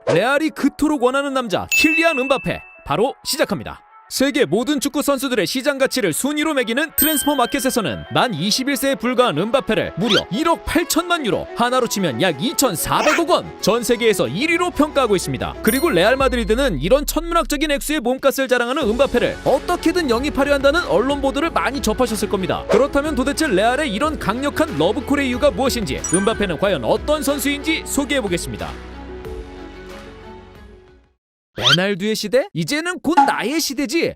레알이 그토록 원하는 남자 킬리안 음바페 바로 시작합니다. 세계 모든 축구 선수들의 시장 가치를 순위로 매기는 트랜스퍼 마켓에서는 만 21세에 불과한 음바페를 무려 1억 8천만 유로, 하나로 치면 약 2,400억 원, 전 세계에서 1위로 평가하고 있습니다. 그리고 레알 마드리드는 이런 천문학적인 액수의 몸값을 자랑하는 음바페를 어떻게든 영입하려 한다는 언론 보도를 많이 접하셨을 겁니다. 그렇다면 도대체 레알의 이런 강력한 러브콜의 이유가 무엇인지, 음바페는 과연 어떤 선수인지 소개해보겠습니다. 레날두의 시대? 이제는 곧 나의 시대지.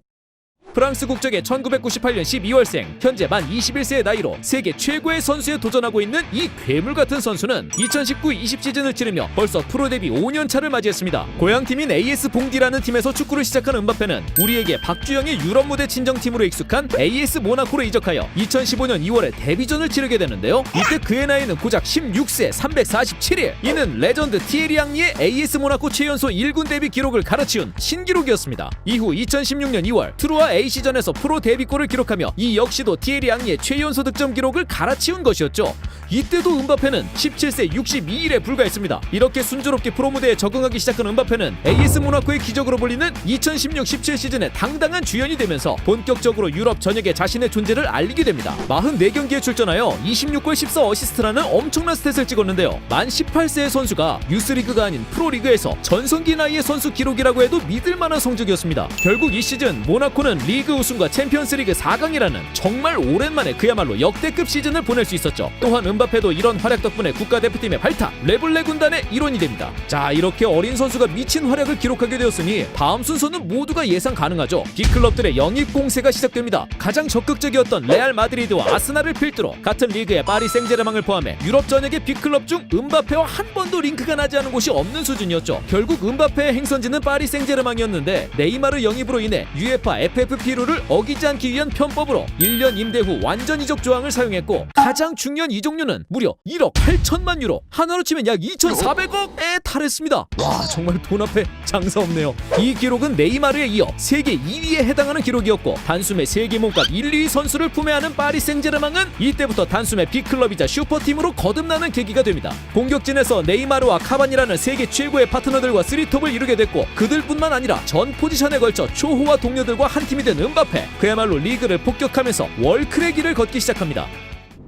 프랑스 국적의 1998년 12월생, 현재 만 21세의 나이로 세계 최고의 선수에 도전하고 있는 이 괴물 같은 선수는 2019-20 시즌을 치르며 벌써 프로 데뷔 5년 차를 맞이했습니다. 고향팀인 AS 봉디라는 팀에서 축구를 시작한 음바페는 우리에게 박주영의 유럽 무대 친정팀으로 익숙한 AS 모나코로 이적하여 2015년 2월에 데뷔전을 치르게 되는데요. 이때 그의 나이는 고작 16세 347일. 이는 레전드 티에리 앙리의 AS 모나코 최연소 1군 데뷔 기록을 갈아치운 신기록이었습니다. 이후 2016년 2월 트루아 A시전에서 프로 데뷔골을 기록하며 이 역시도 티에리 앙리의 최연소 득점 기록을 갈아치운 것이었죠. 이때도 음바페는 17세 62일에 불과했습니다. 이렇게 순조롭게 프로 무대에 적응하기 시작한 음바페는 AS 모나코의 기적으로 불리는 2016-17 시즌에 당당한 주연이 되면서 본격적으로 유럽 전역에 자신의 존재를 알리게 됩니다. 44경기에 출전하여 26골 14어시스트라는 엄청난 스탯을 찍었는데요. 만 18세의 선수가 유스리그가 아닌 프로리그에서 전성기 나이의 선수 기록이라고 해도 믿을 만한 성적이었습니다. 결국 이 시즌 모나코는 리그 우승과 챔피언스리그 4강이라는 정말 오랜만에 그야말로 역대급 시즌을 보낼 수 있었죠. 또한 음바페도 이런 활약 덕분에 국가대표팀의 발탁, 레블레 군단의 일원이 됩니다. 자, 이렇게 어린 선수가 미친 활약을 기록하게 되었으니 다음 순서는 모두가 예상 가능하죠. 빅클럽들의 영입 공세가 시작됩니다. 가장 적극적이었던 레알 마드리드와 아스날을 필두로 같은 리그의 파리 생제르맹을 포함해 유럽 전역의 빅클럽 중 음바페와 한 번도 링크가 나지 않은 곳이 없는 수준이었죠. 결국 음바페의 행선지는 파리 생제르맹이었는데 네이마르 영입으로 인해 UEFA FFP룰을 어기지 않기 위한 편법으로 1년 임대 후 완전 이적 조항을 사용했고, 가장 중요한 이적료는 무려 1억 8천만 유로, 하나로 치면 약 2,400억에 달했습니다. 와, 정말 돈 앞에 장사 없네요. 이 기록은 네이마르에 이어 세계 2위에 해당하는 기록이었고, 단숨에 세계 몸값 1, 2위 선수를 품에 안은 파리 생제르맹은 이때부터 단숨에 빅클럽이자 슈퍼팀으로 거듭나는 계기가 됩니다. 공격진에서 네이마르와 카바니라는 세계 최고의 파트너들과 3톱을 이루게 됐고, 그들뿐만 아니라 전 포지션에 걸쳐 초호화 동료들과 한 팀이 된 음바페, 그야말로 리그를 폭격하면서 월클의 길을 걷기 시작합니다.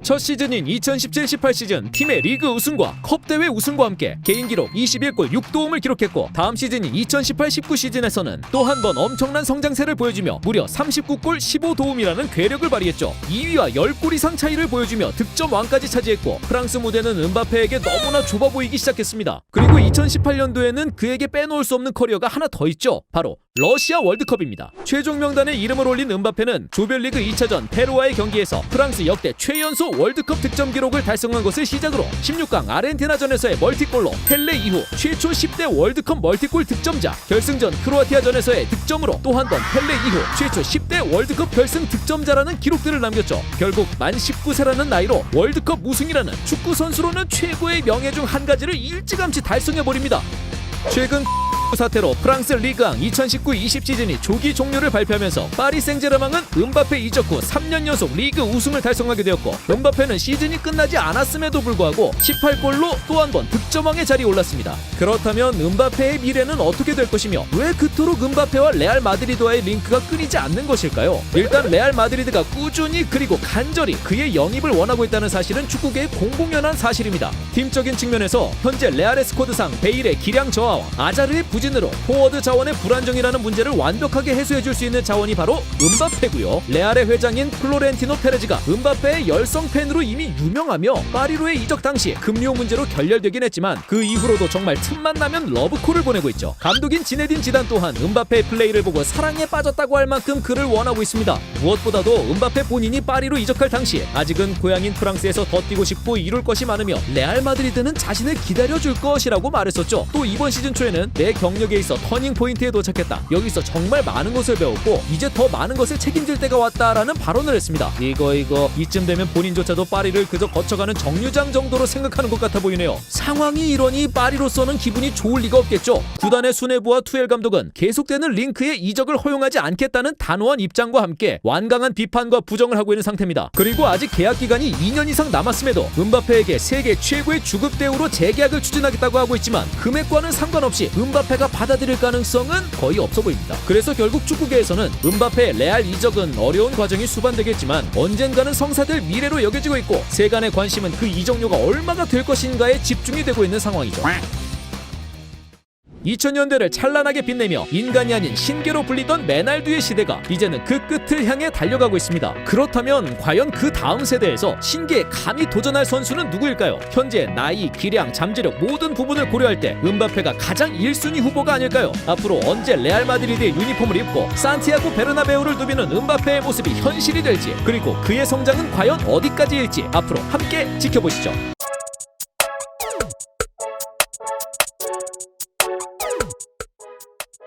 첫 시즌인 2017-18 시즌 팀의 리그 우승과 컵대회 우승과 함께 개인 기록 21골 6도움을 기록했고, 다음 시즌인 2018-19 시즌에서는 또 한 번 엄청난 성장세를 보여주며 무려 39골 15도움이라는 괴력을 발휘했죠. 2위와 10골 이상 차이를 보여주며 득점 왕까지 차지했고, 프랑스 무대는 음바페에게 너무나 좁아 보이기 시작했습니다. 그리고 2018년도에는 그에게 빼놓을 수 없는 커리어가 하나 더 있죠. 바로 러시아 월드컵입니다. 최종 명단에 이름을 올린 음바페는 조별리그 2차전 페루와의 경기에서 프랑스 역대 최연소 월드컵 득점 기록을 달성한 것을 시작으로 16강 아르헨티나전에서의 멀티골로 펠레 이후 최초 10대 월드컵 멀티골 득점자, 결승전 크로아티아전에서의 득점으로 또 한 번 펠레 이후 최초 10대 월드컵 결승 득점자라는 기록들을 남겼죠. 결국 만 19세라는 나이로 월드컵 우승이라는 축구 선수로는 최고의 명예 중 한 가지를 일찌감치 달성해버립니다. 최근 사태로 프랑스 리그앙 2019-20 시즌이 조기 종료를 발표하면서 파리 생제르맹은 음바페 이적 후 3년 연속 리그 우승을 달성하게 되었고, 음바페는 시즌이 끝나지 않았음에도 불구하고 18골로 또 한 번 득점왕의 자리에 올랐습니다. 그렇다면 음바페의 미래는 어떻게 될 것이며, 왜 그토록 음바페와 레알 마드리드와의 링크가 끊이지 않는 것일까요? 일단 레알 마드리드가 꾸준히 그리고 간절히 그의 영입을 원하고 있다는 사실은 축구계의 공공연한 사실입니다. 팀적인 측면에서 현재 레알의 스쿼드상 베일의 기량 저하와 아자르의 부진으로 포워드 자원의 불안정이라는 문제를 완벽하게 해소해줄 수 있는 자원이 바로 음바페고요. 레알의 회장인 플로렌티노 페레즈가 음바페의 열성 팬으로 이미 유명하며 파리로의 이적 당시 금융 문제로 결렬되긴 했지만 그 이후로도 정말 틈만 나면 러브콜을 보내고 있죠. 감독인 지네딘 지단 또한 음바페의 플레이를 보고 사랑에 빠졌다고 할 만큼 그를 원하고 있습니다. 무엇보다도 음바페 본인이 파리로 이적할 당시 아직은 고향인 프랑스에서 더 뛰고 싶고 이룰 것이 많으며 레알 마드리드는 자신을 기다려줄 것이라고 말했었죠. 또 이번 시즌 초에는 내 경력에 있어 터닝 포인트에 도착했다. 여기서 정말 많은 것을 배웠고 이제 더 많은 것을 책임질 때가 왔다라는 발언을 했습니다. 이거 이쯤 되면 본인조차도 파리를 그저 거쳐가는 정류장 정도로 생각하는 것 같아 보이네요. 상황이 이러니 파리로서는 기분이 좋을 리가 없겠죠. 구단의 수뇌부와 투엘 감독은 계속되는 링크의 이적을 허용하지 않겠다는 단호한 입장과 함께 완강한 비판과 부정을 하고 있는 상태입니다. 그리고 아직 계약 기간이 2년 이상 남았음에도 음바페에게 세계 최고의 주급 대우로 재계약을 추진하겠다고 하고 있지만 금액과는 상관없이 음바페가 받아들일 가능성은 거의 없어 보입니다. 그래서 결국 축구계에서는 음바페 레알 이적은 어려운 과정이 수반되겠지만 언젠가는 성사될 미래로 여겨지고 있고 세간의 관심은 그 이적료가 얼마가 될 것인가에 집중이 되고 있는 상황이죠. 2000년대를 찬란하게 빛내며 인간이 아닌 신계로 불리던 메날두의 시대가 이제는 그 끝을 향해 달려가고 있습니다. 그렇다면 과연 그 다음 세대에서 신계에 감히 도전할 선수는 누구일까요? 현재 나이, 기량, 잠재력 모든 부분을 고려할 때 음바페가 가장 1순위 후보가 아닐까요? 앞으로 언제 레알 마드리드의 유니폼을 입고 산티아고 베르나베우를 누비는 음바페의 모습이 현실이 될지, 그리고 그의 성장은 과연 어디까지일지 앞으로 함께 지켜보시죠.